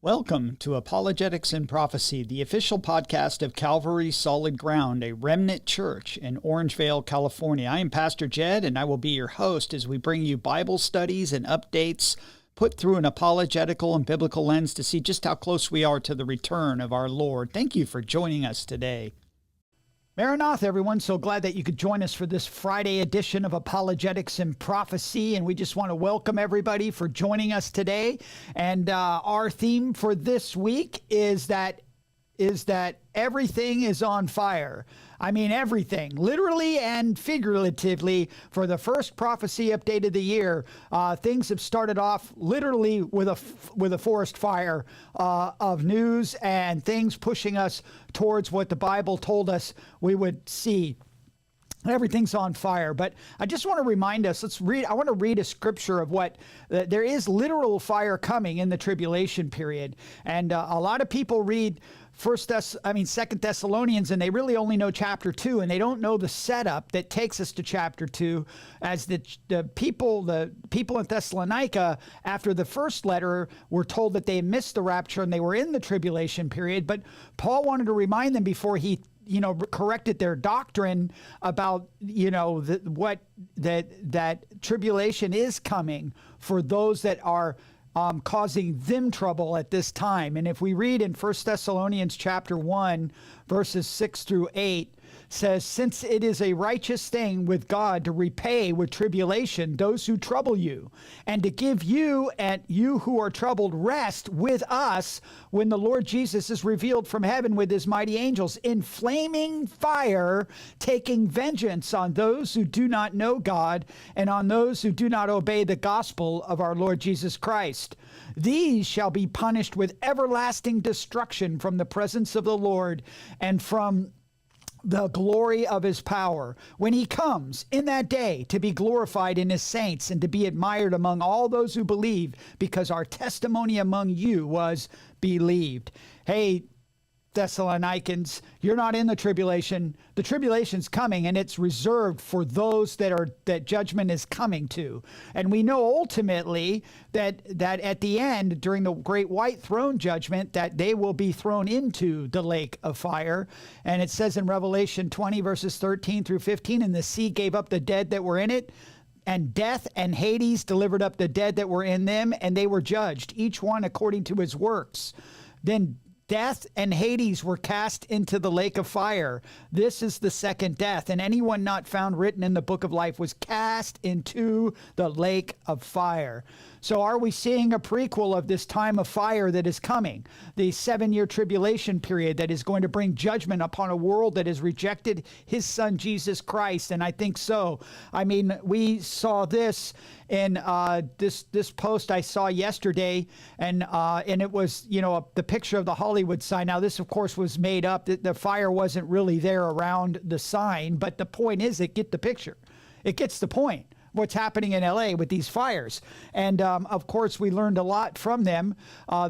Welcome to Apologetics and Prophecy, the official podcast of Calvary Solid Ground, a remnant church in Orangevale, California. I am Pastor Jed, and I will be your host as we bring you Bible studies and updates put through an apologetical and biblical lens to see just how close we are to the return of our Lord. Thank you for joining us today. Maranatha, everyone. So glad that you could join us for this Friday edition of Apologetics and Prophecy. And we just want to welcome everybody for joining us today. And our theme for this week is that everything is on fire. I mean, everything, literally and figuratively. For the first prophecy update of the year, things have started off literally with a forest fire of news and things pushing us towards what the Bible told us we would see. Everything's on fire. But I just want to remind us, I want to read a scripture of what, there is literal fire coming in the tribulation period. And a lot of people read Second Thessalonians, and they really only know chapter 2, and they don't know the setup that takes us to chapter 2, as the people in Thessalonica, after the first letter, were told that they missed the rapture and they were in the tribulation period. But Paul wanted to remind them before he corrected their doctrine about, that tribulation is coming for those that are causing them trouble at this time. And if we read in 1 Thessalonians chapter 1, verses 6 through 8, says, "Since it is a righteous thing with God to repay with tribulation those who trouble you, and to give you and you who are troubled rest with us when the Lord Jesus is revealed from heaven with his mighty angels in flaming fire, taking vengeance on those who do not know God and on those who do not obey the gospel of our Lord Jesus Christ. These shall be punished with everlasting destruction from the presence of the Lord and from the glory of his power, when he comes in that day to be glorified in his saints and to be admired among all those who believe, because our testimony among you was believed." Hey, Thessalonians, you're not in the tribulation. The tribulation's coming, and it's reserved for those that judgment is coming to. And we know ultimately that at the end, during the great white throne judgment, that they will be thrown into the lake of fire. And it says in Revelation 20, verses 13 through 15, "And the sea gave up the dead that were in it, and death and Hades delivered up the dead that were in them, and they were judged, each one according to his works. Then death and Hades were cast into the lake of fire. This is the second death, and anyone not found written in the book of life was cast into the lake of fire." So are we seeing a prequel of this time of fire that is coming? The 7-year tribulation period that is going to bring judgment upon a world that has rejected his son, Jesus Christ. And I think so. I mean, we saw this in this post I saw yesterday, and it was, the picture of the Hollywood sign. Now, this, of course, was made up. The fire wasn't really there around the sign, but the point is, get the picture. It gets the point. What's happening in LA with these fires. And of course, we learned a lot from them.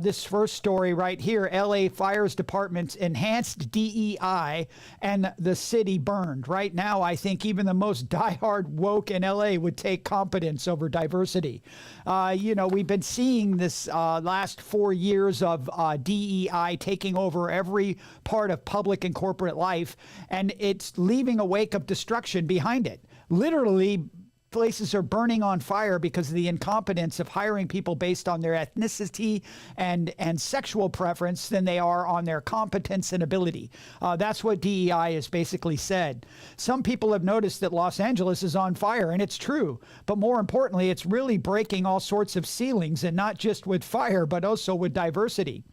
This first story right here, LA Fires Department's enhanced DEI and the city burned. Right now, I think even the most diehard woke in LA would take competence over diversity. We've been seeing this last 4 years of DEI taking over every part of public and corporate life, and it's leaving a wake of destruction behind it. Literally, places are burning on fire because of the incompetence of hiring people based on their ethnicity and sexual preference than they are on their competence and ability. That's what DEI has basically said. Some people have noticed that Los Angeles is on fire, and it's true. But more importantly, it's really breaking all sorts of ceilings, and not just with fire, but also with diversity.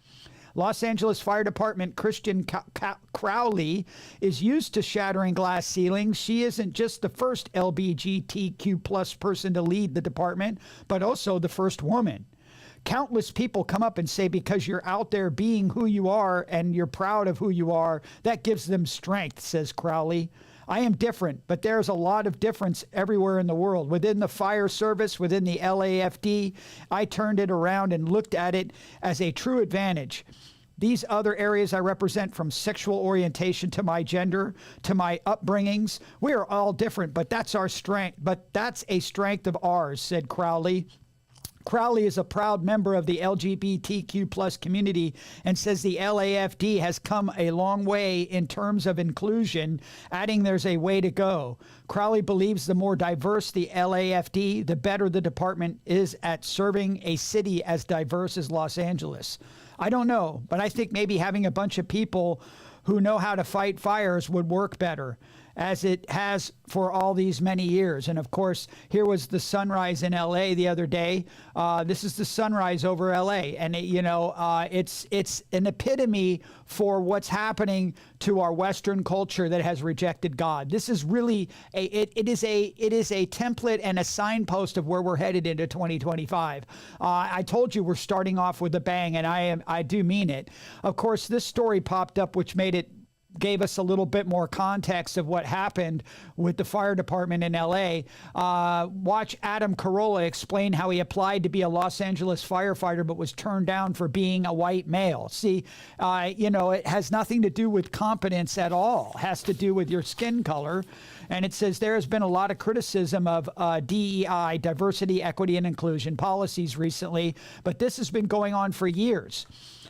Los Angeles Fire Department Christian Crowley is used to shattering glass ceilings. She isn't just the first LGBTQ plus person to lead the department, but also the first woman. Countless people come up and say, because you're out there being who you are and you're proud of who you are, that gives them strength, says Crowley. I am different, but there's a lot of difference everywhere in the world. Within the fire service, within the LAFD, I turned it around and looked at it as a true advantage. These other areas I represent, from sexual orientation to my gender, to my upbringings, we are all different, but that's our strength. But that's a strength of ours, said Crowley. Crowley is a proud member of the LGBTQ plus community and says the LAFD has come a long way in terms of inclusion, adding there's a way to go. Crowley believes the more diverse the LAFD, the better the department is at serving a city as diverse as Los Angeles. I don't know, but I think maybe having a bunch of people who know how to fight fires would work better, as it has for all these many years. And of course, here was the sunrise in LA the other day. This is the sunrise over LA. And it's an epitome for what's happening to our Western culture that has rejected God. This is really it is a template and a signpost of where we're headed into 2025. I told you we're starting off with a bang, and I do mean it. Of course, this story popped up, which gave us a little bit more context of what happened with the fire department in LA. Watch Adam Corolla explain how he applied to be a Los Angeles firefighter but was turned down for being a white male. See, it has nothing to do with competence at all. It has to do with your skin color. And it says there has been a lot of criticism of DEI, diversity, equity, and inclusion policies recently, but this has been going on for years.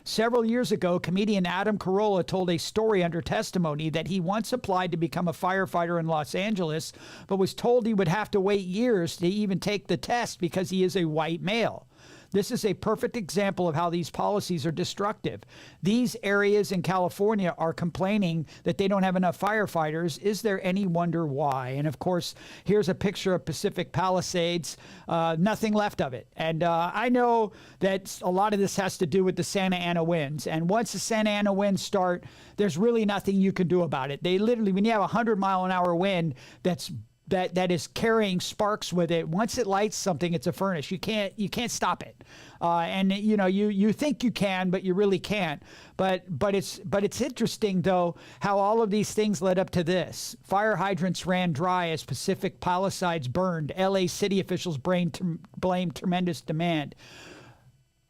Several years ago, comedian Adam Corolla told a story under testimony that he once applied to become a firefighter in Los Angeles, but was told he would have to wait years to even take the test because he is a white male. This is a perfect example of how these policies are destructive. These areas in California are complaining that they don't have enough firefighters. Is there any wonder why? And of course, here's a picture of Pacific Palisades. Nothing left of it. And I know that a lot of this has to do with the Santa Ana winds. And once the Santa Ana winds start, there's really nothing you can do about it. They literally, when you have a 100-mile-an-hour wind that is carrying sparks with it, once it lights something, it's a furnace. You can't stop it. And you think you can, but you really can't. But it's interesting though how all of these things led up to this. Fire hydrants ran dry as Pacific Palisades burned. LA city officials blamed tremendous demand.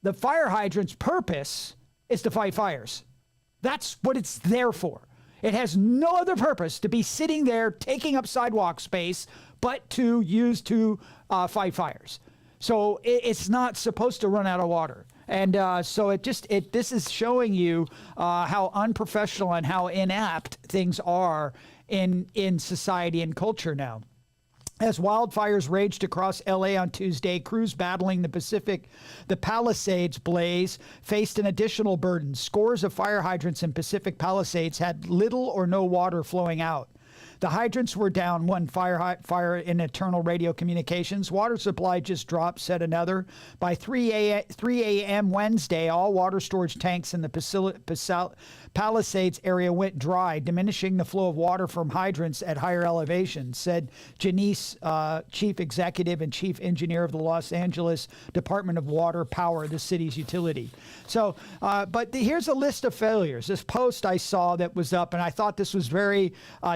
The fire hydrant's purpose is to fight fires. That's what it's there for. It has no other purpose to be sitting there taking up sidewalk space, but to use to fight fires. So it's not supposed to run out of water. And so this is showing you how unprofessional and how inept things are in society and culture now. As wildfires raged across LA on Tuesday, crews battling the Palisades blaze faced an additional burden. Scores of fire hydrants in Pacific Palisades had little or no water flowing out. The hydrants were down, one fire in internal radio communications. Water supply just dropped, said another. By 3 a.m. Wednesday, all water storage tanks in the Palisades area went dry, diminishing the flow of water from hydrants at higher elevations, said Janice, chief executive and chief engineer of the Los Angeles Department of Water Power, the city's utility. So, here's a list of failures. This post I saw that was up, and I thought this was very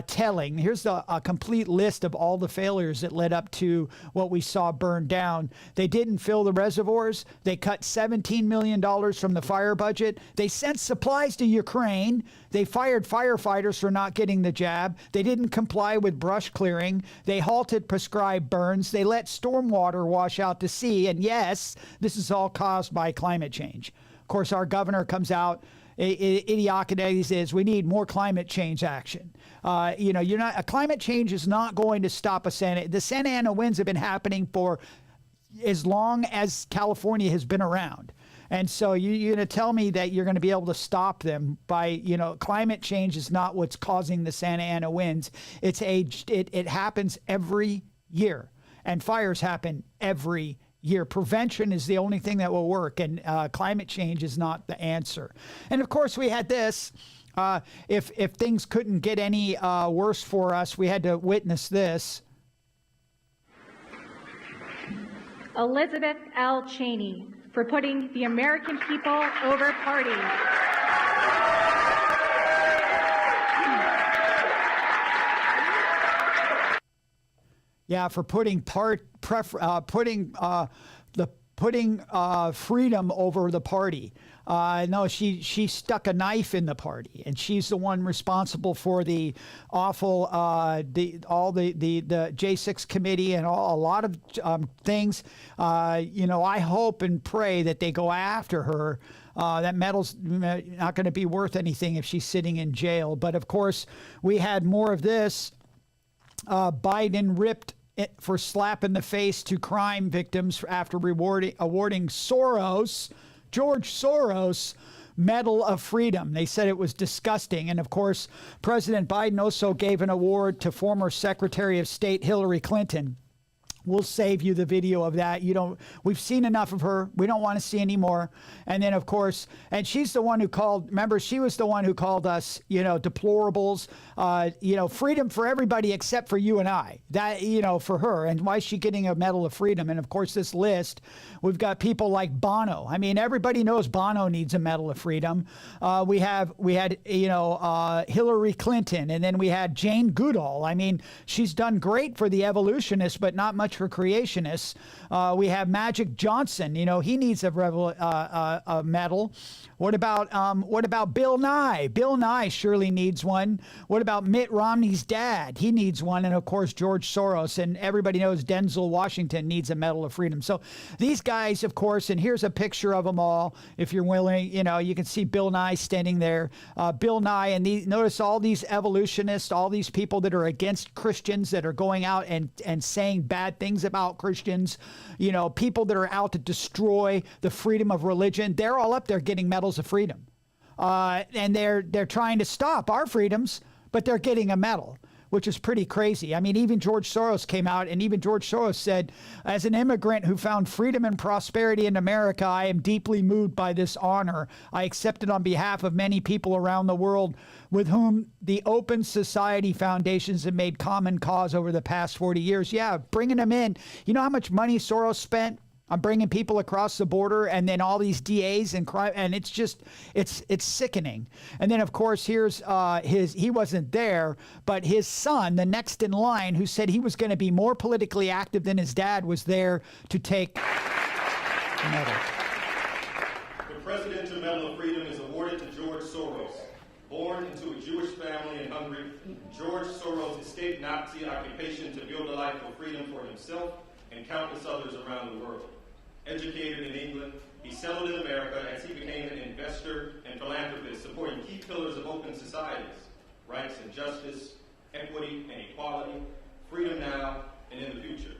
telling. Here's a complete list of all the failures that led up to what we saw burn down. They didn't fill the reservoirs. They cut $17 million from the fire budget. They sent supplies to Ukraine. They fired firefighters for not getting the jab. They didn't comply with brush clearing. They halted prescribed burns. They let stormwater wash out to sea. And yes, this is all caused by climate change. Of course, our governor comes out. Idiocracy says we need more climate change action. Climate change is not going to stop the Santa Ana winds have been happening for as long as California has been around. And so you're going to tell me that you're going to be able to stop them by, climate change is not what's causing the Santa Ana winds. It happens every year, and fires happen every year. Prevention is the only thing that will work, and climate change is not the answer. And of course, we had this. If things couldn't get any worse for us, we had to witness this. Elizabeth L. Cheney for putting the American people over party. Yeah, for putting putting freedom over the party. No, she stuck a knife in the party, and she's the one responsible for the awful, the J6 committee and a lot of things. I hope and pray that they go after her. That medal's not going to be worth anything if she's sitting in jail. But of course, we had more of this. Biden ripped it for slap in the face to crime victims after awarding George Soros, Medal of Freedom. They said it was disgusting. And of course, President Biden also gave an award to former Secretary of State Hillary Clinton. We'll save you the video of that. We've seen enough of her. We don't want to see any more. And then, of course, and she's the one who remember, she was the one who called us, deplorables, freedom for everybody except for you and I. That, for her. And why is she getting a Medal of Freedom? And of course, this list, we've got people like Bono. I mean, everybody knows Bono needs a Medal of Freedom. We had Hillary Clinton, and then we had Jane Goodall. I mean, she's done great for the evolutionists, but not much for creationists. We have Magic Johnson. He needs a medal. What about Bill Nye? Bill Nye surely needs one. What about Mitt Romney's dad? He needs one. And of course, George Soros. And everybody knows Denzel Washington needs a Medal of Freedom. So these guys, of course, and here's a picture of them all. If you're willing, you can see Bill Nye standing there. Bill Nye, and notice all these evolutionists, all these people that are against Christians that are going out and saying bad things about Christians, people that are out to destroy the freedom of religion. They're all up there getting medals of freedom. And they're trying to stop our freedoms, but they're getting a medal, which is pretty crazy. I mean, even George Soros came out, and even George Soros said, as an immigrant who found freedom and prosperity in America, I am deeply moved by this honor. I accept it on behalf of many people around the world with whom the Open Society Foundations have made common cause over the past 40 years. Yeah, bringing them in. You know how much money Soros spent on bringing people across the border, and then all these DAs and crime, and it's sickening. And then of course here's he wasn't there, but his son, the next in line, who said he was going to be more politically active than his dad, was there to take the medal. The Presidential Medal of Freedom is awarded to George Soros. Born into a Jewish family in Hungary, George Soros escaped Nazi occupation to build a life of freedom for himself and countless others around the world. Educated in England, he settled in America as he became an investor and philanthropist, supporting key pillars of open societies: rights and justice, equity and equality, freedom now and in the future.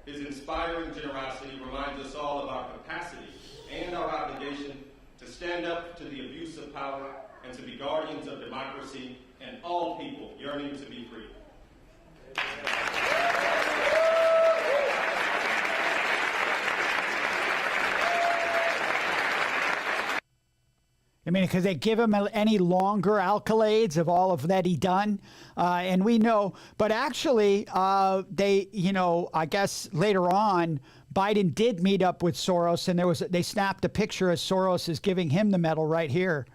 His inspiring generosity reminds us all of our capacity and our obligation to stand up to the abuse of power and to be guardians of democracy and all people yearning to be free. I mean, because they give him any longer accolades of all of that he done, and we know. But actually, they, I guess later on, Biden did meet up with Soros, and they snapped a picture as Soros is giving him the medal right here.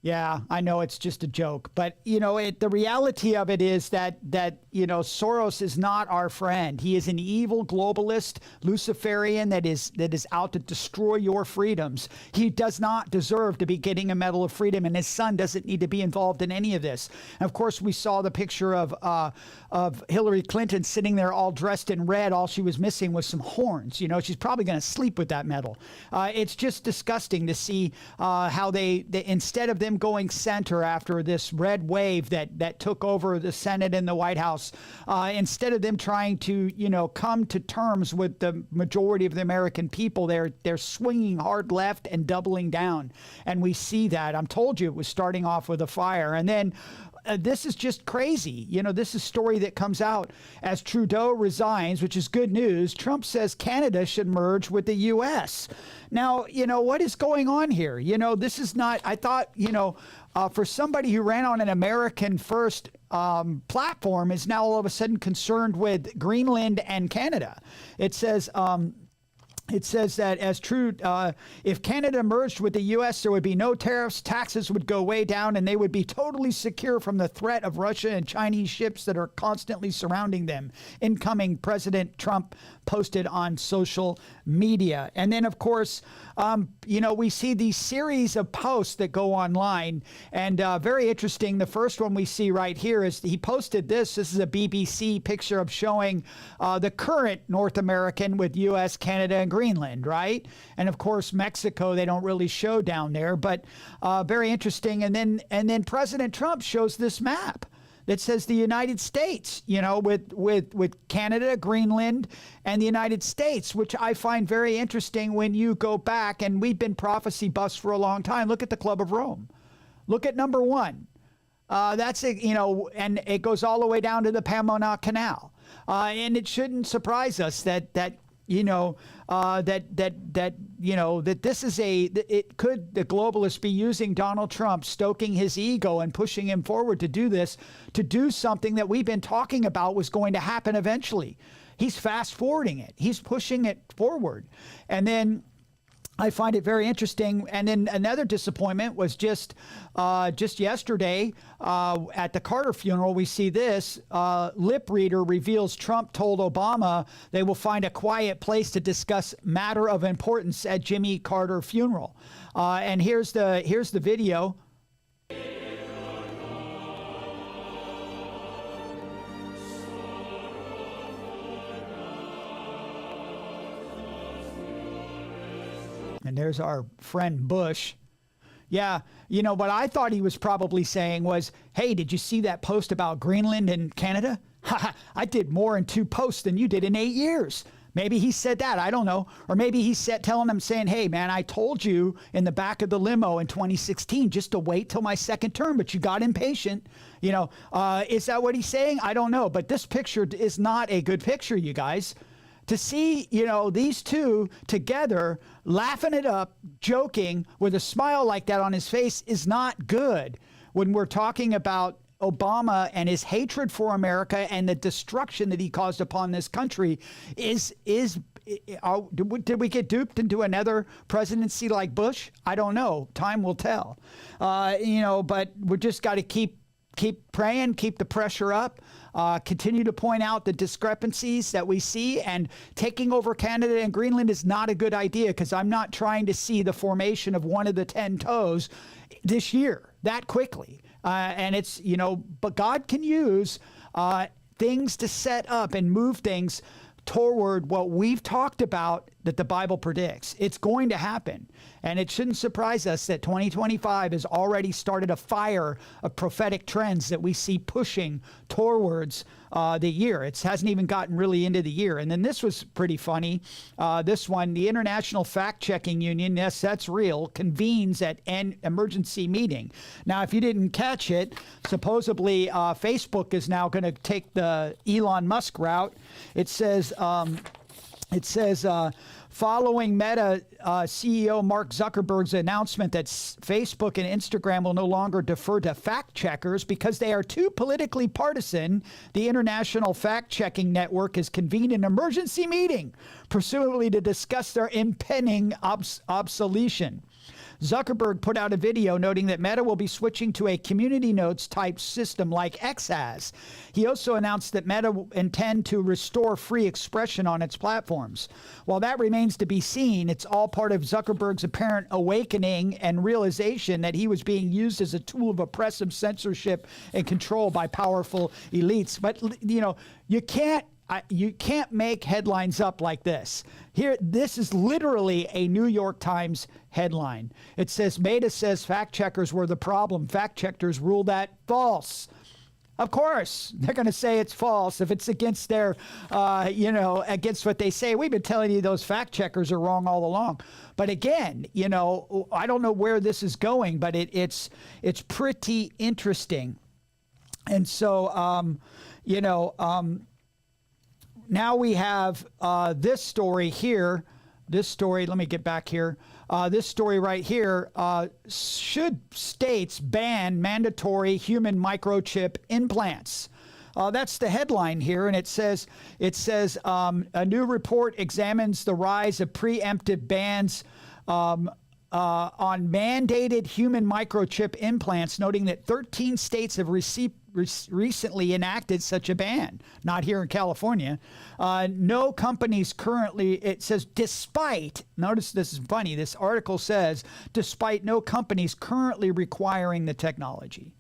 Yeah, I know it's just a joke, but the reality of it is that Soros is not our friend. He is an evil globalist, Luciferian that is out to destroy your freedoms. He does not deserve to be getting a Medal of Freedom, and his son doesn't need to be involved in any of this. And of course, we saw the picture of Hillary Clinton sitting there all dressed in red. All she was missing was some horns. She's probably going to sleep with that medal. It's just disgusting to see how they instead of them going center after this red wave that took over the Senate and the White House, instead of them trying to come to terms with the majority of the American people, they're swinging hard left and doubling down, and we see that. I'm told you it was starting off with a fire, and then this is just crazy. This is a story that comes out as Trudeau resigns, which is good news. Trump says Canada should merge with the U.S. Now, what is going on here? This is not, I thought, for somebody who ran on an American first platform is now all of a sudden concerned with Greenland and Canada. It says, It says that as true, if Canada merged with the U.S., there would be no tariffs, taxes would go way down, and they would be totally secure from the threat of Russia and Chinese ships that are constantly surrounding them. Incoming President Trump posted on social media. And then, of course, we see these series of posts that go online, and very interesting. The first one we see right here is he posted this. This is a BBC picture of showing the current North American with U.S., Canada, and Greenland, right? And of course, Mexico, they don't really show down there, but very interesting. And then President Trump shows this map that says the United States, with Canada, Greenland, and the United States, which I find very interesting when you go back, and we've been prophecy buffs for a long time. Look at the Club of Rome. Look at number 1. That's it, and it goes all the way down to the Panama Canal. And it shouldn't surprise us that this is the globalists be using Donald Trump, stoking his ego and pushing him forward to do this, to do something that we've been talking about was going to happen eventually. He's fast forwarding it. He's pushing it forward. And then I find it very interesting. And then another disappointment was just yesterday at the Carter funeral. We see this lip reader reveals Trump told Obama they will find a quiet place to discuss matter of importance at Jimmy Carter funeral. And here's the video. And there's our friend Bush. Yeah, what I thought he was probably saying was, hey, did you see that post about Greenland and Canada? I did more in 2 posts than you did in 8 years. Maybe he said that. I don't know. Or maybe he said, telling them, saying, hey, man, I told you in the back of the limo in 2016 just to wait till my second term, but you got impatient. Is that what he's saying? I don't know. But this picture is not a good picture, you guys. To see, these two together laughing it up, joking with a smile like that on his face is not good when we're talking about Obama and his hatred for America and the destruction that he caused upon this country. Did we get duped into another presidency like Bush? I don't know. Time will tell. But we just got to keep praying, keep the pressure up. Continue to point out the discrepancies that we see, and taking over Canada and Greenland is not a good idea, because I'm not trying to see the formation of one of the 10 toes this year that quickly. And it's, but God can use things to set up and move things toward what we've talked about that the Bible predicts. It's going to happen. And it shouldn't surprise us that 2025 has already started a fire of prophetic trends that we see pushing towards the year. It hasn't even gotten really into the year. And then this was pretty funny. This one, the International Fact-Checking Union, yes, that's real, convenes at an emergency meeting. Now, if you didn't catch it, supposedly Facebook is now going to take the Elon Musk route. It says, following Meta CEO Mark Zuckerberg's announcement that Facebook and Instagram will no longer defer to fact checkers because they are too politically partisan, the International Fact-Checking Network has convened an emergency meeting, presumably to discuss their impending obsolescence. Zuckerberg put out a video noting that Meta will be switching to a community notes type system like X has. He also announced that Meta will intend to restore free expression on its platforms. While that remains to be seen, it's all part of Zuckerberg's apparent awakening and realization that he was being used as a tool of oppressive censorship and control by powerful elites. But, you can't make headlines up like this. Here, this is literally a New York Times headline. It says, Meta says fact checkers were the problem. Fact checkers ruled that false. Of course, they're going to say it's false if it's against their, against what they say. We've been telling you those fact checkers are wrong all along. But again, I don't know where this is going, but it's pretty interesting. And so, now we have this story here. This story, let me get back here. This story right here, should states ban mandatory human microchip implants? That's the headline here, and it says a new report examines the rise of preemptive bans on mandated human microchip implants, noting that 13 states have recently enacted such a ban. Not here in California. No companies currently, it says, despite, notice this is funny, this article says, despite no companies currently requiring the technology.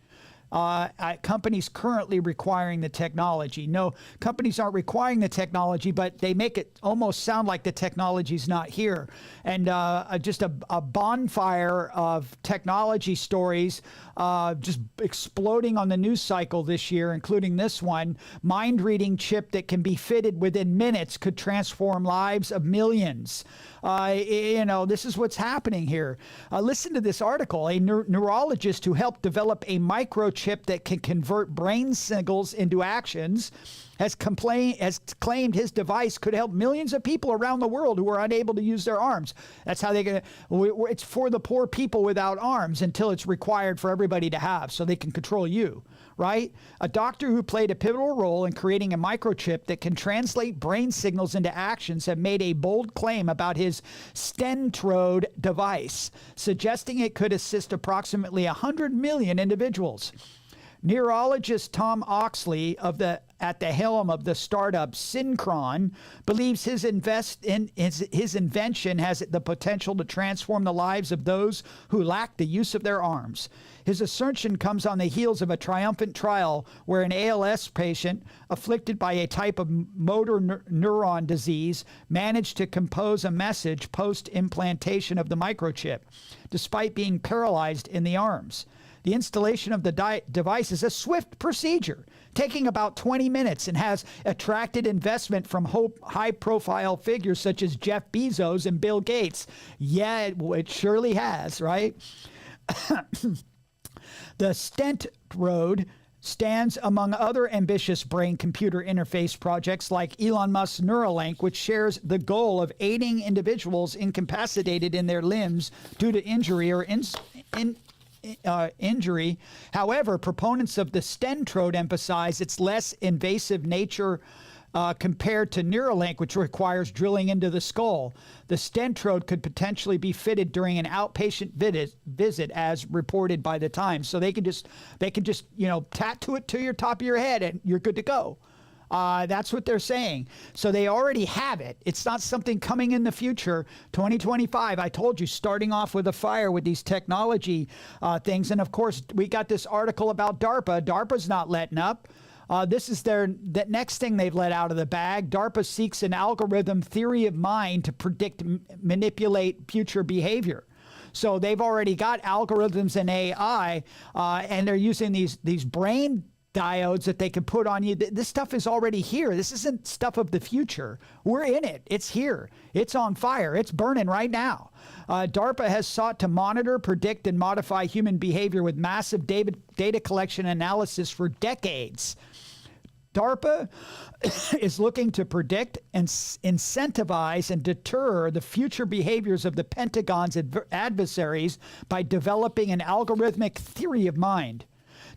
Companies currently requiring the technology. No, companies aren't requiring the technology, but they make it almost sound like the technology's not here. And just a bonfire of technology stories just exploding on the news cycle this year, including this one. Mind-reading chip that can be fitted within minutes could transform lives of millions. This is what's happening here. Listen to this article. A neurologist who helped develop a microchip that can convert brain signals into actions has claimed his device could help millions of people around the world who are unable to use their arms. That's how it's for the poor people without arms until it's required for everybody to have, so they can control you, right? A doctor who played a pivotal role in creating a microchip that can translate brain signals into actions have made a bold claim about his Stentrode device, suggesting it could assist approximately 100 million individuals. Neurologist Tom Oxley at the helm of the startup Synchron believes his invention has the potential to transform the lives of those who lack the use of their arms. His assertion comes on the heels of a triumphant trial where an ALS patient afflicted by a type of motor neuron disease managed to compose a message post-implantation of the microchip, despite being paralyzed in the arms. The installation of the device is a swift procedure, taking about 20 minutes, and has attracted investment from high-profile figures such as Jeff Bezos and Bill Gates. Yeah, it surely has, right? The Stentrode stands among other ambitious brain-computer interface projects like Elon Musk's Neuralink, which shares the goal of aiding individuals incapacitated in their limbs due to injury or injury. However, proponents of the Stentrode emphasize its less invasive nature compared to Neuralink, which requires drilling into the skull. The Stentrode could potentially be fitted during an outpatient visit, as reported by the Times. So they can just tattoo it to your top of your head and you're good to go. That's what they're saying. So they already have it. It's not something coming in the future. 2025, I told you, starting off with a fire with these technology things. And of course, we got this article about DARPA. DARPA's not letting up. This is the next thing they've let out of the bag. DARPA seeks an algorithm theory of mind to predict, manipulate future behavior. So they've already got algorithms and AI, and they're using these brain diodes that they can put on you. This stuff is already here. This isn't stuff of the future. We're in it. It's here. It's on fire. It's burning right now. DARPA has sought to monitor, predict, and modify human behavior with massive data collection analysis for decades. DARPA is looking to predict and incentivize and deter the future behaviors of the Pentagon's adversaries by developing an algorithmic theory of mind.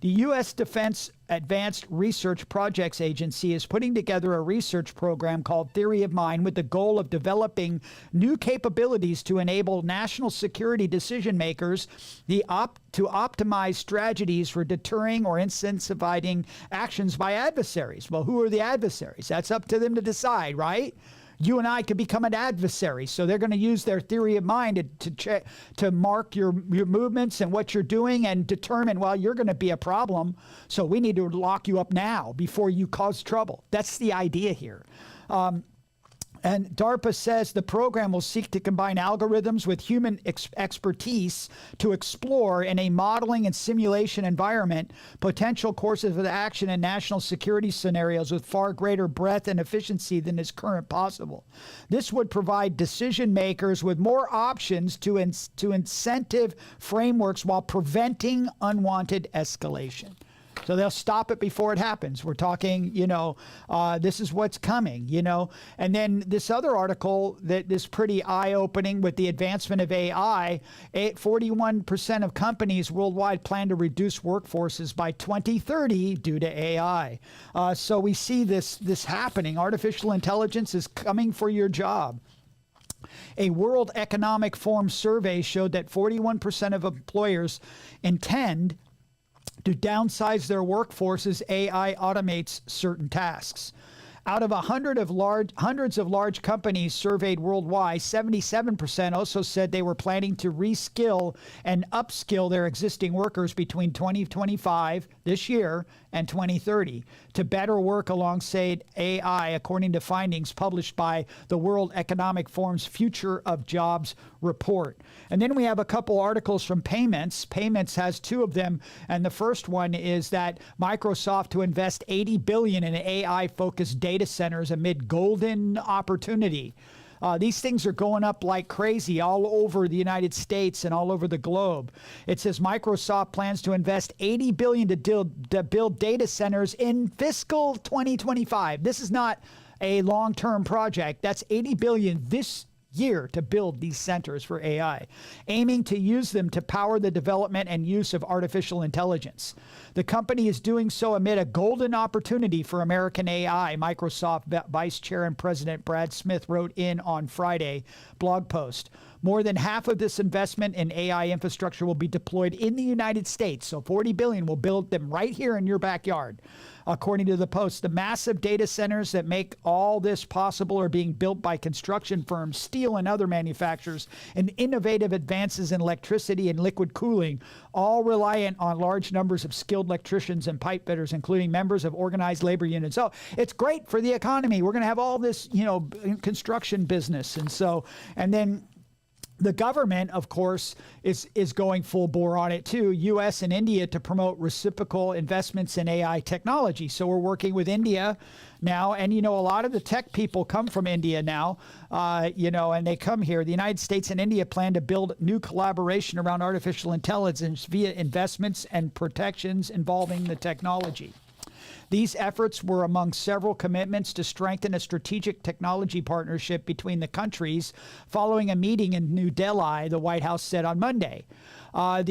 The U.S. Defense Advanced Research Projects Agency is putting together a research program called Theory of Mind with the goal of developing new capabilities to enable national security decision makers to optimize strategies for deterring or incentivizing actions by adversaries. Well, who are the adversaries? That's up to them to decide, right? You and I could become an adversary. So they're going to use their theory of mind to mark your movements and what you're doing and determine, well, you're going to be a problem. So we need to lock you up now before you cause trouble. That's the idea here. And DARPA says the program will seek to combine algorithms with human expertise to explore, in a modeling and simulation environment, potential courses of action in national security scenarios with far greater breadth and efficiency than is currently possible. This would provide decision makers with more options to incentive frameworks while preventing unwanted escalation. So they'll stop it before it happens. We're talking, this is what's coming, And then this other article that is pretty eye-opening with the advancement of AI, 41% of companies worldwide plan to reduce workforces by 2030 due to AI. So we see this happening. Artificial intelligence is coming for your job. A World Economic Forum survey showed that 41% of employers intend to downsize their workforce as AI automates certain tasks. Out of hundreds of large companies surveyed worldwide, 77% also said they were planning to reskill and upskill their existing workers between 2025, this year, and 2030 to better work alongside AI, according to findings published by the World Economic Forum's Future of Jobs report. And then we have a couple articles from Payments. Payments has two of them, and the first one is that Microsoft to invest $80 billion in AI-focused data centers amid golden opportunity. These things are going up like crazy all over the United States and all over the globe. It says Microsoft plans to invest $80 billion to build data centers in fiscal 2025. This is not a long-term project. That's $80 billion this year to build these centers for AI, aiming to use them to power the development and use of artificial intelligence. The company is doing so amid a golden opportunity for American AI, Microsoft Vice Chair and President Brad Smith wrote in on Friday blog post. More than half of this investment in AI infrastructure will be deployed in the United States, so $40 billion will build them right here in your backyard. According to the Post, the massive data centers that make all this possible are being built by construction firms, steel and other manufacturers, and innovative advances in electricity and liquid cooling, all reliant on large numbers of skilled electricians and pipe fitters, including members of organized labor unions. So it's great for the economy. We're going to have all this, construction business. And then the government, of course, is going full bore on it too, U.S. and India, to promote reciprocal investments in AI technology. So we're working with India now, and a lot of the tech people come from India now, and they come here. The United States and India plan to build new collaboration around artificial intelligence via investments and protections involving the technology. These efforts were among several commitments to strengthen a strategic technology partnership between the countries following a meeting in New Delhi, the White House said on Monday. At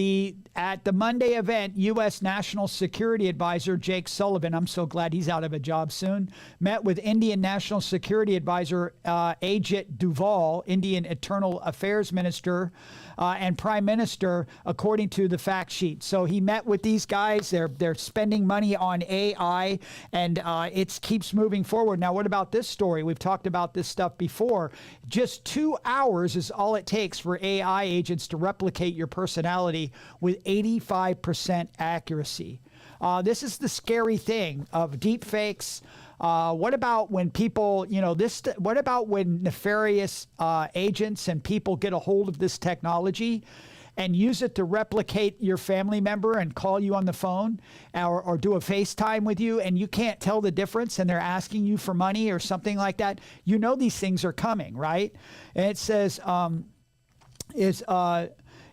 the Monday event, U.S. National Security Advisor Jake Sullivan, I'm so glad he's out of a job soon, met with Indian National Security Advisor Ajit Doval, Indian Internal Affairs Minister, and Prime Minister, according to the fact sheet. So he met with these guys. They're spending money on AI, and it keeps moving forward. Now, what about this story? We've talked about this stuff before. Just 2 hours is all it takes for AI agents to replicate your personality with 85% accuracy. This is the scary thing of deep fakes. What about when people, what about when nefarious agents and people get a hold of this technology and use it to replicate your family member and call you on the phone or do a FaceTime with you, and you can't tell the difference, and they're asking you for money or something like that? These things are coming, right? And it says,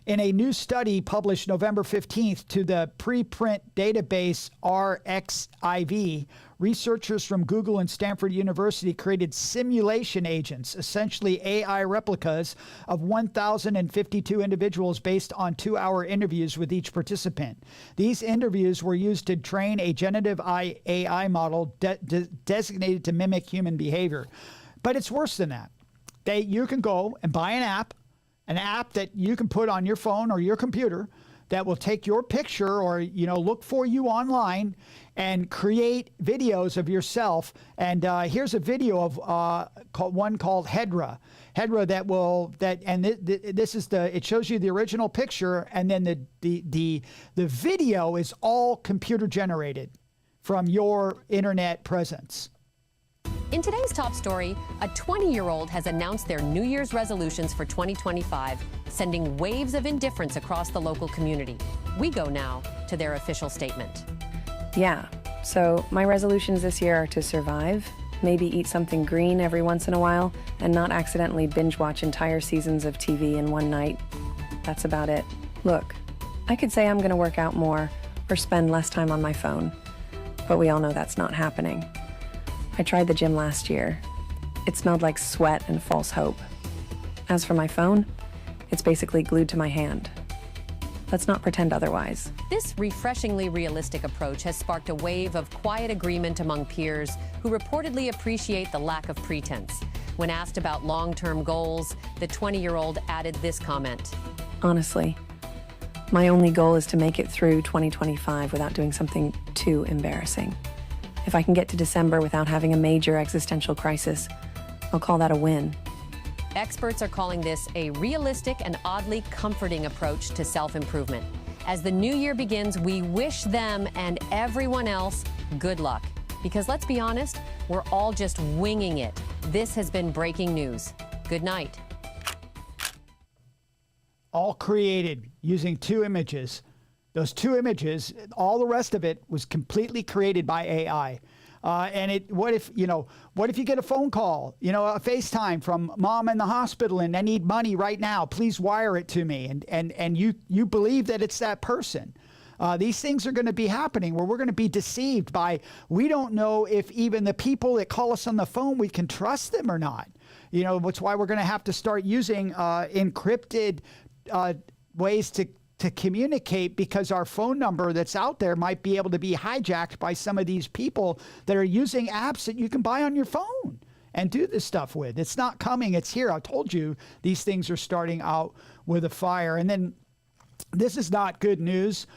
in a new study published November 15th to the preprint database RXIV, researchers from Google and Stanford University created simulation agents, essentially AI replicas of 1,052 individuals based on 2-hour interviews with each participant. These interviews were used to train a generative AI model designated to mimic human behavior. But it's worse than that. You can go and buy an app that you can put on your phone or your computer that will take your picture or, look for you online and create videos of yourself. And here's a video of one called Hedra. It shows you the original picture, and then the video is all computer generated from your internet presence. In today's top story, a 20-year-old has announced their New Year's resolutions for 2025, sending waves of indifference across the local community. We go now to their official statement. Yeah, so my resolutions this year are to survive, maybe eat something green every once in a while, and not accidentally binge watch entire seasons of TV in one night. That's about it. Look, I could say I'm going to work out more, or spend less time on my phone. But we all know that's not happening. I tried the gym last year. It smelled like sweat and false hope. As for my phone, it's basically glued to my hand. Let's not pretend otherwise. This refreshingly realistic approach has sparked a wave of quiet agreement among peers who reportedly appreciate the lack of pretense. When asked about long-term goals, the 20-year-old added this comment. Honestly, my only goal is to make it through 2025 without doing something too embarrassing. If I can get to December without having a major existential crisis, I'll call that a win. Experts are calling this a realistic and oddly comforting approach to self-improvement. As the new year begins, we wish them and everyone else good luck. Because let's be honest, we're all just winging it. This has been breaking news. Good night. All created using 2 images. Those 2 images, all the rest of it was completely created by AI. And what if you get a phone call, a FaceTime from mom in the hospital and I need money right now, please wire it to me. And you believe that it's that person. These things are going to be happening where we're going to be deceived by, we don't know if even the people that call us on the phone, we can trust them or not. That's why we're going to have to start using encrypted ways to communicate, because our phone number that's out there might be able to be hijacked by some of these people that are using apps that you can buy on your phone and do this stuff with. It's not coming, it's here. I told you these things are starting out with a fire. And then this is not good news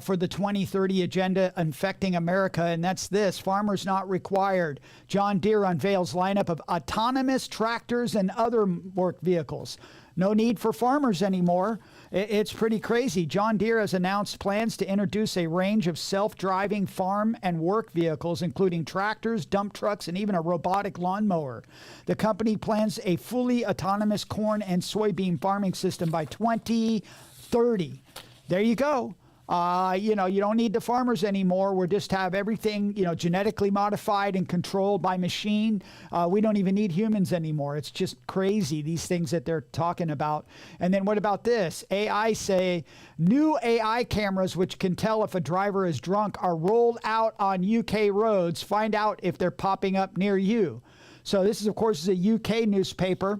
for the 2030 agenda infecting America, and that's this: farmers not required. John Deere unveils lineup of autonomous tractors and other work vehicles. No need for farmers anymore. It's pretty crazy. John Deere has announced plans to introduce a range of self-driving farm and work vehicles, including tractors, dump trucks, and even a robotic lawnmower. The company plans a fully autonomous corn and soybean farming system by 2030. There you go. You don't need the farmers anymore. We'll just have everything, genetically modified and controlled by machine. We don't even need humans anymore. It's just crazy, these things that they're talking about. And then what about this? AI say new AI cameras, which can tell if a driver is drunk, are rolled out on UK roads. Find out if they're popping up near you. So this is, of course, a UK newspaper.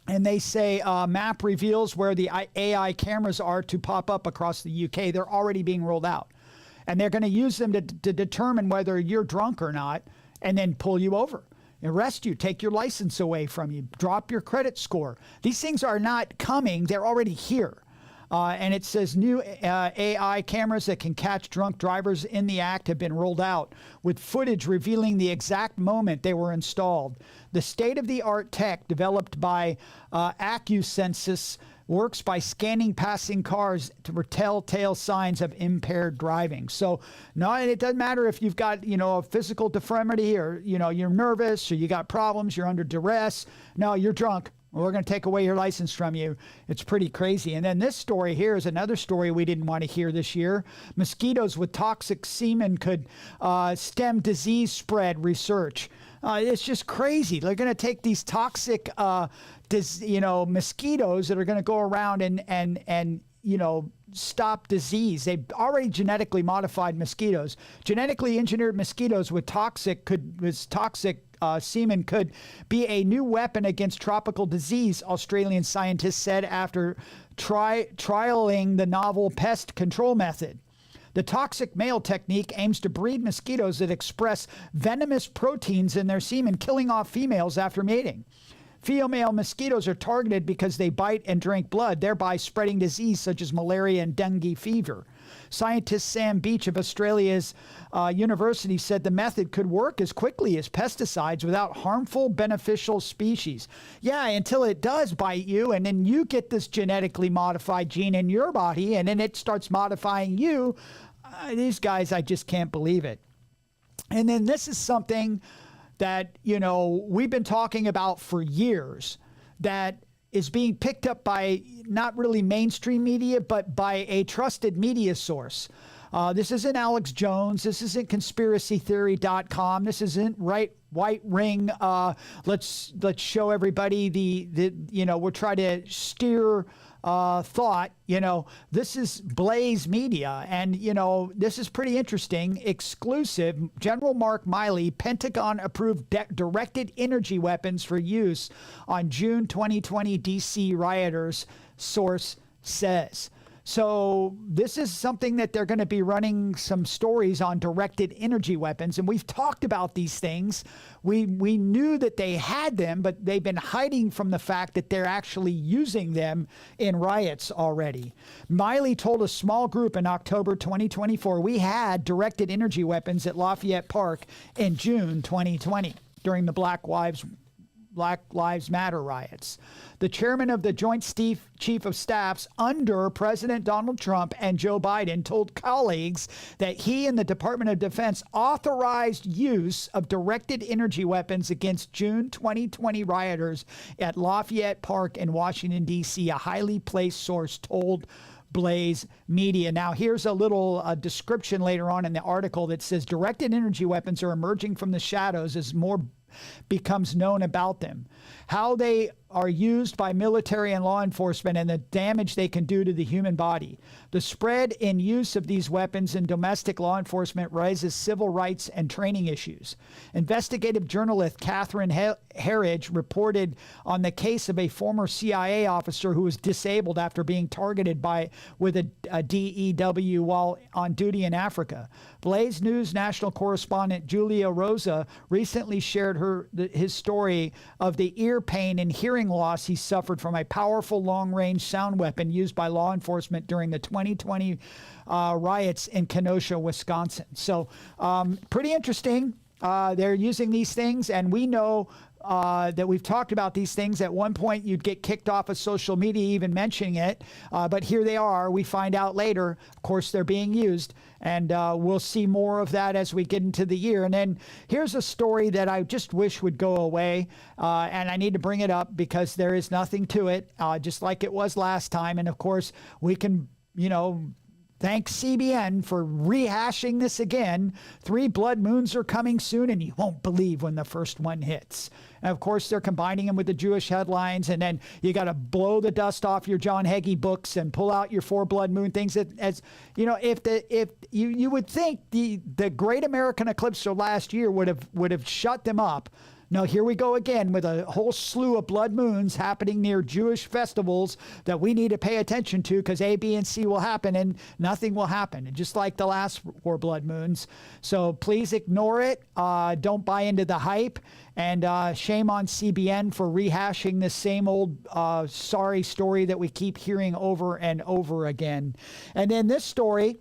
And they say map reveals where the AI cameras are to pop up across the UK. They're already being rolled out. And they're going to use them to determine whether you're drunk or not, and then pull you over, arrest you, take your license away from you, drop your credit score. These things are not coming. They're already here. And it says new AI cameras that can catch drunk drivers in the act have been rolled out, with footage revealing the exact moment they were installed. The state-of-the-art tech developed by AccuSensus works by scanning passing cars to telltale signs of impaired driving. So no, it doesn't matter if you've got, a physical deformity, or, you're nervous, or you got problems, you're under duress. No, you're drunk. We're going to take away your license from you. It's pretty crazy. And then this story here is another story we didn't want to hear this year. Mosquitoes with toxic semen could stem disease spread, research. It's just crazy. They're going to take these toxic, mosquitoes that are going to go around and stop disease. They've already genetically modified mosquitoes. Genetically engineered mosquitoes with toxic semen could be a new weapon against tropical disease, Australian scientists said after trialing the novel pest control method. The toxic male technique aims to breed mosquitoes that express venomous proteins in their semen, killing off females after mating. Female mosquitoes are targeted because they bite and drink blood, thereby spreading disease such as malaria and dengue fever. Scientist Sam Beach of Australia's university said the method could work as quickly as pesticides without harmful beneficial species. Yeah, until it does bite you, and then you get this genetically modified gene in your body, and then it starts modifying you. These guys, I just can't believe it. And then this is something that, we've been talking about for years, that is being picked up by not really mainstream media, but by a trusted media source. This isn't Alex Jones. This isn't conspiracytheory.com. This isn't White Ring. Let's show everybody we're trying to steer thought, this is Blaze Media, and, this is pretty interesting. Exclusive. General Mark Milley, Pentagon approved directed energy weapons for use on June 2020 D.C. rioters, source says. So this is something that they're going to be running some stories on directed energy weapons. And we've talked about these things. We knew that they had them, but they've been hiding from the fact that they're actually using them in riots already. Milley told a small group in October 2024, we had directed energy weapons at Lafayette Park in June 2020 during the Black Lives Matter riots. The chairman of the Joint Chief of Staffs under President Donald Trump and Joe Biden told colleagues that he and the Department of Defense authorized use of directed energy weapons against June 2020 rioters at Lafayette Park in Washington, D.C., a highly placed source told Blaze Media. Now, here's a little description later on in the article that says directed energy weapons are emerging from the shadows as more becomes known about them, how they are used by military and law enforcement, and the damage they can do to the human body. The spread and use of these weapons in domestic law enforcement raises civil rights and training issues. Investigative journalist Catherine Herridge reported on the case of a former CIA officer who was disabled after being targeted with a DEW while on duty in Africa. Blaze News national correspondent Julia Rosa recently shared his story of the ear pain and hearing loss he suffered from a powerful long-range sound weapon used by law enforcement during the 2020 riots in Kenosha, Wisconsin. So pretty interesting. They're using these things, and we know that we've talked about these things. At one point, you'd get kicked off of social media even mentioning it, but here they are. We find out later, of course, they're being used, and we'll see more of that as we get into the year. And then here's a story that I just wish would go away, and I need to bring it up because there is nothing to it, just like it was last time. And of course, we can, thank CBN for rehashing this again. 3 blood moons are coming soon, and you won't believe when the first one hits. And of course, they're combining them with the Jewish headlines, and then you got to blow the dust off your John Hagee books and pull out your 4 blood moon things. If you would think the Great American Eclipse of last year would have shut them up. No, here we go again with a whole slew of blood moons happening near Jewish festivals that we need to pay attention to because A, B, and C will happen and nothing will happen, just like the last 4 blood moons. So please ignore it. Don't buy into the hype. And shame on CBN for rehashing this same old sorry story that we keep hearing over and over again. And then this story...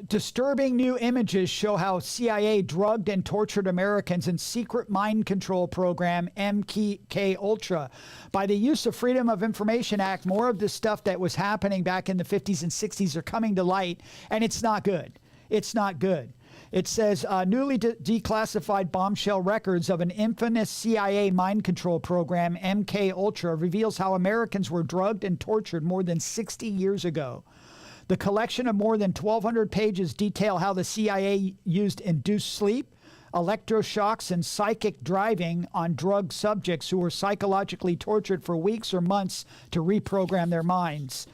disturbing new images show how CIA drugged and tortured Americans in secret mind control program MK Ultra. By the use of Freedom of Information Act, more of the stuff that was happening back in the 50s and 60s are coming to light, and it's not good. It's not good. It says newly declassified bombshell records of an infamous CIA mind control program, MK Ultra, reveals how Americans were drugged and tortured more than 60 years ago. The collection of more than 1,200 pages detail how the CIA used induced sleep, electroshocks, and psychic driving on drug subjects who were psychologically tortured for weeks or months to reprogram their minds.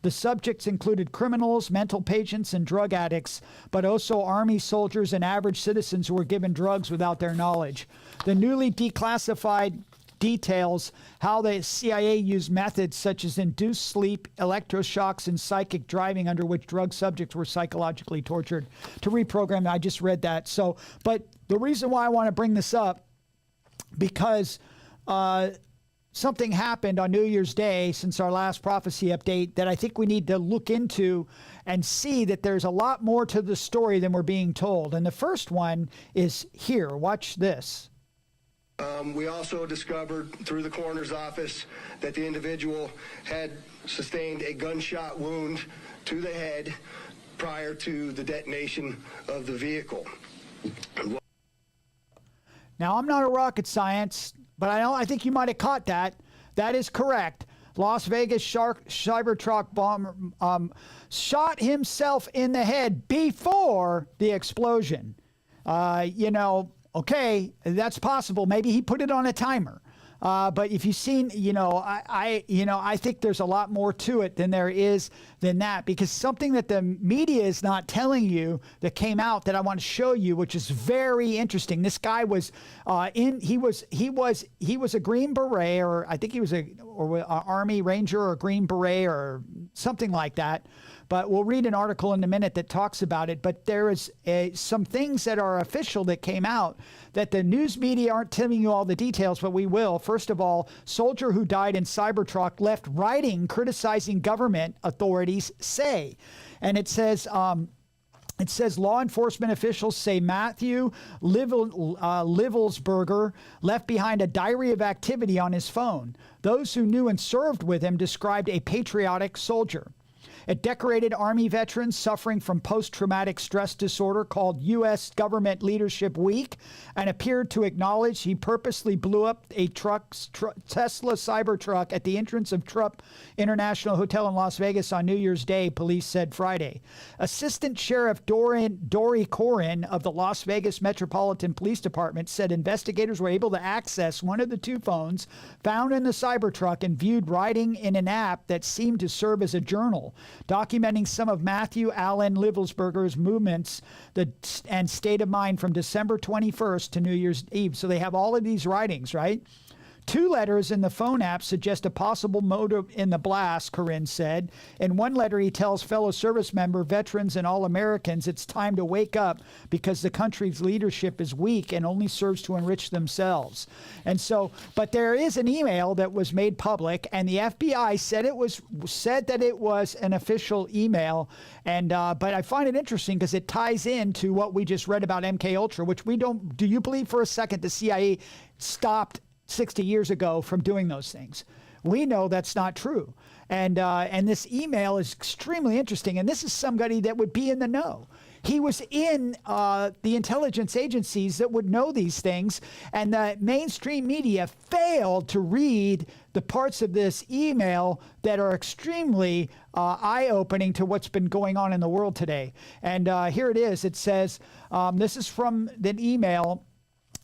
The subjects included criminals, mental patients, and drug addicts, but also Army soldiers and average citizens who were given drugs without their knowledge. The newly declassified details how the CIA used methods such as induced sleep, electroshocks, and psychic driving under which drug subjects were psychologically tortured to reprogram. I just read that. So, but the reason why I want to bring this up, because something happened on New Year's Day since our last prophecy update that I think we need to look into and see that there's a lot more to the story than we're being told. And the first one is here. Watch this. We also discovered through the coroner's office that the individual had sustained a gunshot wound to the head prior to the detonation of the vehicle. Now, I'm not a rocket science, but I think you might have caught that. That is correct. Las Vegas Cybertruck bomber shot himself in the head before the explosion. Okay, that's possible. Maybe he put it on a timer. But if you've seen, I think there's a lot more to it than that, because something that the media is not telling you that came out that I want to show you, which is very interesting. This guy was he was a Green Beret, or I think he was an Army Ranger or a Green Beret or something like that. But we'll read an article in a minute that talks about it. But there is some things that are official that came out that the news media aren't telling you all the details, but we will. First of all, soldier who died in Cybertruck left writing criticizing government authorities say. And it says... law enforcement officials say Matthew Livelsberger left behind a diary of activity on his phone. Those who knew and served with him described a patriotic soldier. A decorated Army veteran suffering from post-traumatic stress disorder called U.S. Government Leadership Week and appeared to acknowledge he purposely blew up a Tesla Cybertruck at the entrance of Trump International Hotel in Las Vegas on New Year's Day, police said Friday. Assistant Sheriff Dory Corin of the Las Vegas Metropolitan Police Department said investigators were able to access one of the two phones found in the Cybertruck and viewed writing in an app that seemed to serve as a journal, documenting some of Matthew Allen Livelsberger's movements and state of mind from December 21st to New Year's Eve. So they have all of these writings, right? Two letters in the phone app suggest a possible motive in the blast, Corinne said. In one letter, he tells fellow service member, veterans, and all Americans it's time to wake up because the country's leadership is weak and only serves to enrich themselves. And so, but there is an email that was made public, and the FBI said that it was an official email. And but I find it interesting because it ties into what we just read about MK Ultra, which we don't. Do you believe for a second the CIA stopped 60 years ago from doing those things? We know that's not true. And this email is extremely interesting. And this is somebody that would be in the know. He was in the intelligence agencies that would know these things. And the mainstream media failed to read the parts of this email that are extremely eye-opening to what's been going on in the world today. And here it is. It says, this is from the email,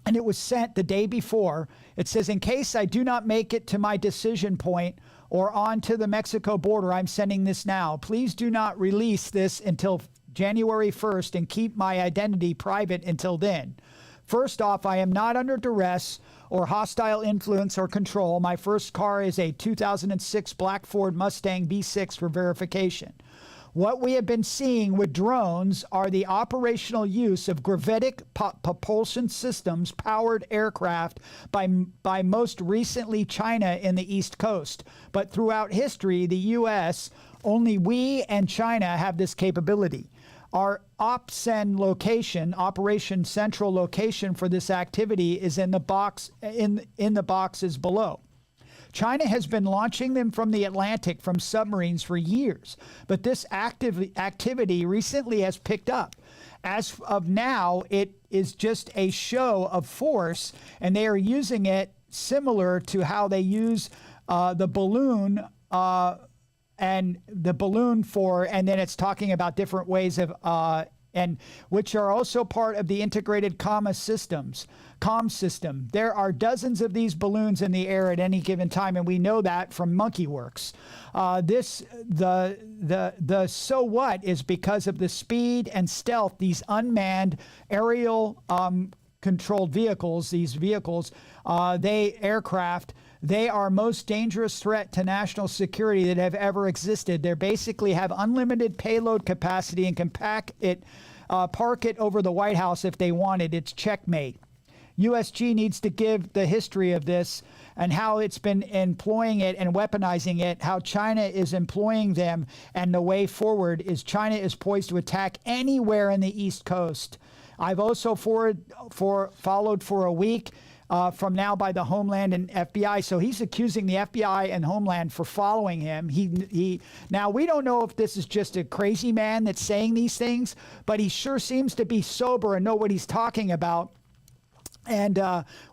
and it was sent the day before. It says, in case I do not make it to my decision point or on to the Mexico border, I'm sending this now. Please do not release this until January 1st and keep my identity private until then. First off, I am not under duress or hostile influence or control. My first car is a 2006 black Ford Mustang B6 for verification. What we have been seeing with drones are the operational use of gravitic propulsion systems powered aircraft by most recently China in the East Coast. But throughout history, the U.S., only we and China have this capability. Our OPSEN location, Operation Central location for this activity is in the box in the boxes below. China has been launching them from the Atlantic from submarines for years, but this activity recently has picked up. As of now, it is just a show of force, and they are using it similar to how they use the balloon and then it's talking about different ways of and which are also part of the integrated comm system. There are dozens of these balloons in the air at any given time, and we know that from MonkeyWorks. The so what is because of the speed and stealth these unmanned aerial controlled vehicles, they are most dangerous threat to national security that have ever existed. They basically have unlimited payload capacity and can park it over the White House if they wanted. It's checkmate. USG needs to give the history of this and how it's been employing it and weaponizing it, how China is employing them, and the way forward is China is poised to attack anywhere in the East Coast. I've also followed for a week from now by the Homeland and FBI. So he's accusing the FBI and Homeland for following him. Now, we don't know if this is just a crazy man that's saying these things, but he sure seems to be sober and know what he's talking about. And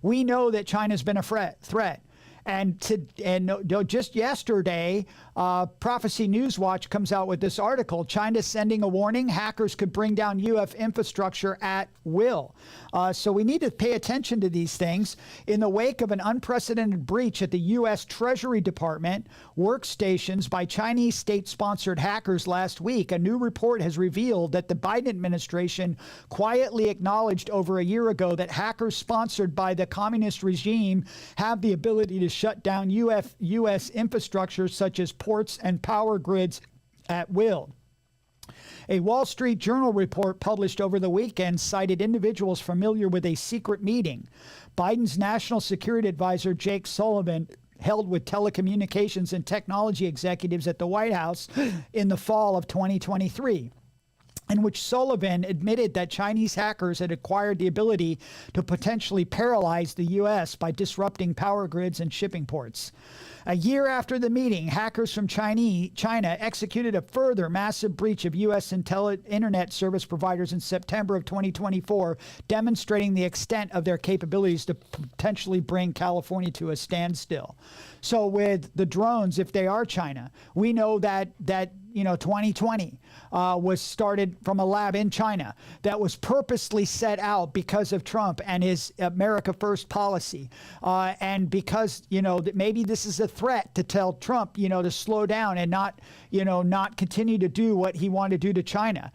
we know that China's been a threat. Just yesterday, Prophecy Newswatch comes out with this article. China's sending a warning: hackers could bring down UF infrastructure at will. So we need to pay attention to these things. In the wake of an unprecedented breach at the U.S. Treasury Department workstations by Chinese state-sponsored hackers last week, a new report has revealed that the Biden administration quietly acknowledged over a year ago that hackers sponsored by the communist regime have the ability to shut down U.S. infrastructure such as ports and power grids at will. A Wall Street Journal report published over the weekend cited individuals familiar with a secret meeting Biden's national security advisor Jake Sullivan held with telecommunications and technology executives at the White House in the fall of 2023. In which Sullivan admitted that Chinese hackers had acquired the ability to potentially paralyze the U.S. by disrupting power grids and shipping ports. A year after the meeting, hackers from China executed a further massive breach of U.S. internet service providers in September of 2024, demonstrating the extent of their capabilities to potentially bring California to a standstill. So with the drones, if they are China, we know that 2020 was started from a lab in China that was purposely set out because of Trump and his America First policy. And because, that maybe this is a threat to tell Trump, to slow down and not continue to do what he wanted to do to China.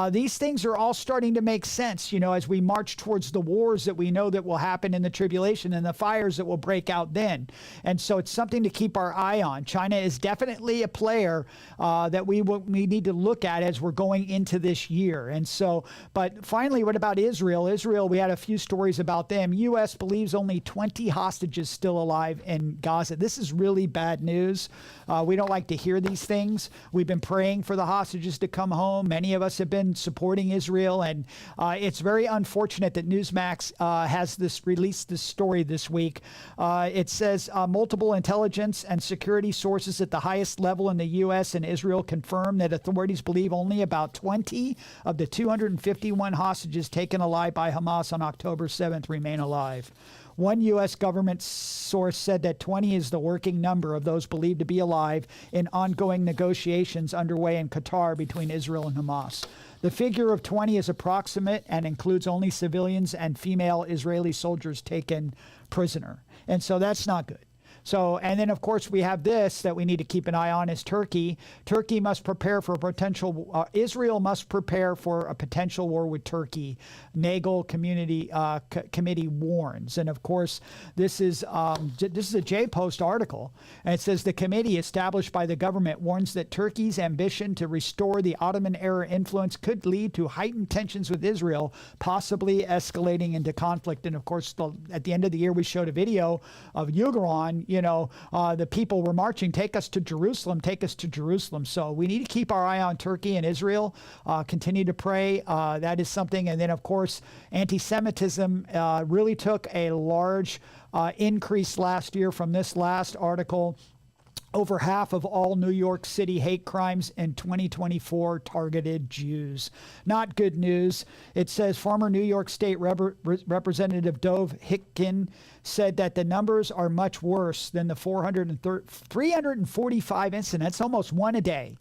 These things are all starting to make sense, as we march towards the wars that we know that will happen in the tribulation and the fires that will break out then. And so it's something to keep our eye on. China is definitely a player that we need to look at as we're going into this year. And so, but finally, what about Israel? Israel, we had a few stories about them. U.S. believes only 20 hostages still alive in Gaza. This is really bad news. We don't like to hear these things. We've been praying for the hostages to come home. Many of us have been supporting Israel, and it's very unfortunate that Newsmax has released this story this week. It says multiple intelligence and security sources at the highest level in the U.S. and Israel confirm that authorities believe only about 20 of the 251 hostages taken alive by Hamas on October 7th remain alive. One U.S. government source said that 20 is the working number of those believed to be alive in ongoing negotiations underway in Qatar between Israel and Hamas. The figure of 20 is approximate and includes only civilians and female Israeli soldiers taken prisoner. And so that's not good. So, and then of course we have this that we need to keep an eye on is Turkey. Turkey must prepare for a potential, Israel must prepare for a potential war with Turkey. Nagel Committee warns. And of course, this is a J-Post article. And it says the committee established by the government warns that Turkey's ambition to restore the Ottoman-era influence could lead to heightened tensions with Israel, possibly escalating into conflict. And of course, at the end of the year, we showed a video of Ugaran. The people were marching, take us to Jerusalem, take us to Jerusalem. So we need to keep our eye on Turkey and Israel, continue to pray. That is something. And then, of course, anti-Semitism really took a large increase last year from this last article. Over half of all New York City hate crimes in 2024 targeted Jews. Not good news. It says former New York State Representative Dov Hikind said that the numbers are much worse than the 345 incidents, almost one a day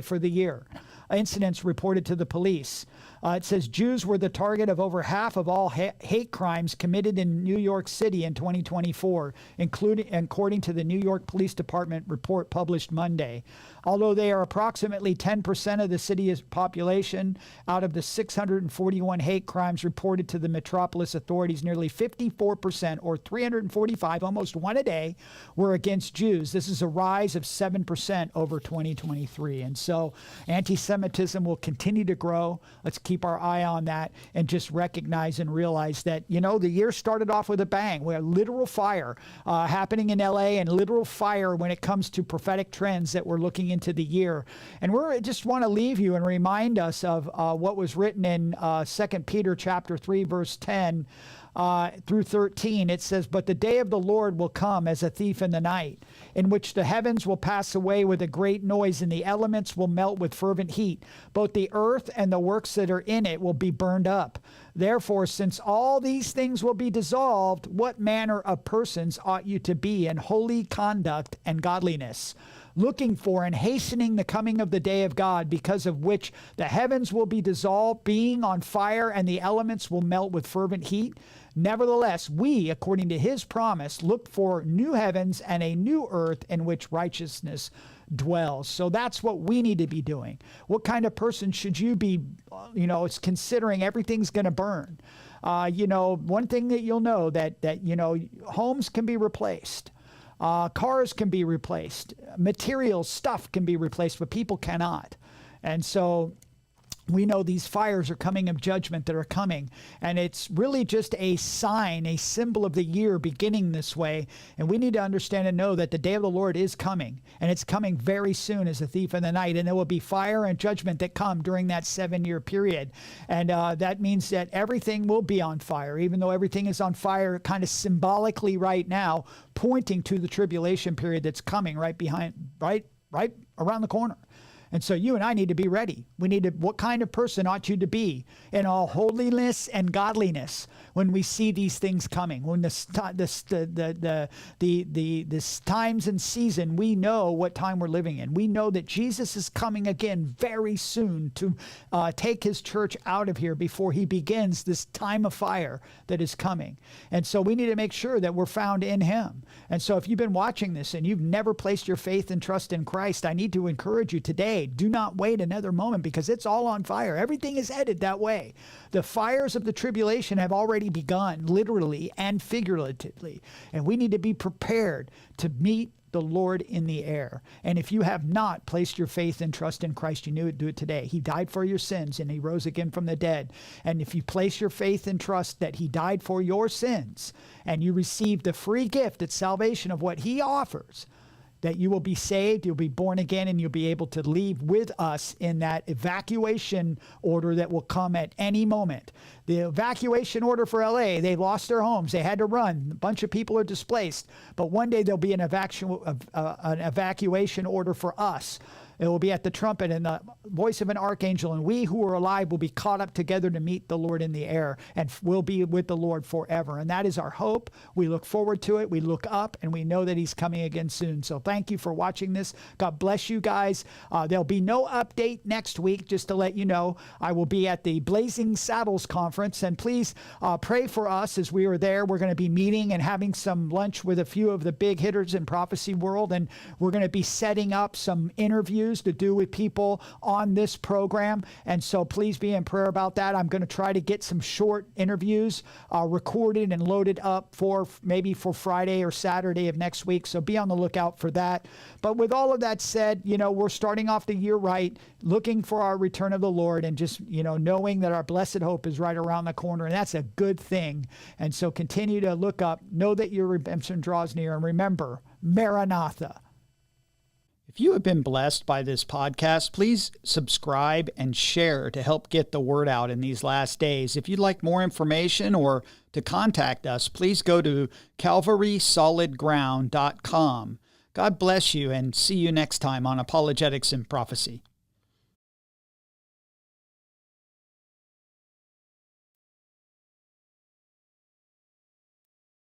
for the year. Incidents reported to the police. It says Jews were the target of over half of all hate crimes committed in New York City in 2024, including according to the New York Police Department report published Monday. Although they are approximately 10% of the city's population, out of the 641 hate crimes reported to the metropolis authorities, nearly 54%, or 345, almost one a day, were against Jews. This is a rise of 7% over 2023. And so anti-Semitism will continue to grow. Let's keep our eye on that and just recognize and realize that, the year started off with a bang. We have literal fire happening in LA and literal fire when it comes to prophetic trends that we're looking into the year. And we just want to leave you and remind us of what was written in 2 Peter chapter 3, verse 10. through 13, it says, "But the day of the Lord will come as a thief in the night, in which the heavens will pass away with a great noise, and the elements will melt with fervent heat. Both the earth and the works that are in it will be burned up. Therefore, since all these things will be dissolved, what manner of persons ought you to be in holy conduct and godliness, looking for and hastening the coming of the day of God, because of which the heavens will be dissolved, being on fire, and the elements will melt with fervent heat? Nevertheless, we, according to his promise, look for new heavens and a new earth in which righteousness dwells." So that's what we need to be doing. What kind of person should you be, it's considering everything's going to burn? One thing that you'll know that homes can be replaced. Cars can be replaced. Materials, stuff can be replaced, but people cannot. And so we know these fires are coming of judgment that are coming. And it's really just a sign, a symbol of the year beginning this way. And we need to understand and know that the day of the Lord is coming. And it's coming very soon as a thief in the night. And there will be fire and judgment that come during that 7-year period. And that means that everything will be on fire, even though everything is on fire kind of symbolically right now, pointing to the tribulation period that's coming right around the corner. And so you and I need to be ready. What kind of person ought you to be in all holiness and godliness when we see these things coming? When this times and season, we know what time we're living in. We know that Jesus is coming again very soon to take his church out of here before he begins this time of fire that is coming. And so we need to make sure that we're found in him. And so if you've been watching this and you've never placed your faith and trust in Christ, I need to encourage you today. Do not wait another moment, because it's all on fire. Everything is headed that way. The fires of the tribulation have already begun, literally and figuratively. And we need to be prepared to meet the Lord in the air. And if you have not placed your faith and trust in Christ, you need to do it today. He died for your sins and he rose again from the dead. And if you place your faith and trust that he died for your sins and you receive the free gift at salvation of what he offers, that you will be saved, you'll be born again, and you'll be able to leave with us in that evacuation order that will come at any moment. The evacuation order for LA, they lost their homes. They had to run. A bunch of people are displaced. But one day there'll be an evacuation order for us. It will be at the trumpet and the voice of an archangel, and we who are alive will be caught up together to meet the Lord in the air, and will be with the Lord forever. And that is our hope. We look forward to it. We look up, and we know that he's coming again soon. So thank you for watching this. God bless you guys. There'll be no update next week, just to let you know. I will be at the Blazing Saddles Conference, and please pray for us as we are there. We're going to be meeting and having some lunch with a few of the big hitters in prophecy world, and we're going to be setting up some interviews to do with people on this program. And so please be in prayer about that. I'm going to try to get some short interviews recorded and loaded up for Friday or Saturday of next week. So be on the lookout for that. But with all of that said, we're starting off the year right, looking for our return of the Lord, and just, knowing that our blessed hope is right around the corner. And that's a good thing. And so continue to look up, know that your redemption draws near, and remember, Maranatha. If you have been blessed by this podcast, please subscribe and share to help get the word out in these last days. If you'd like more information or to contact us, please go to calvarysolidground.com. God bless you, and see you next time on Apologetics and Prophecy.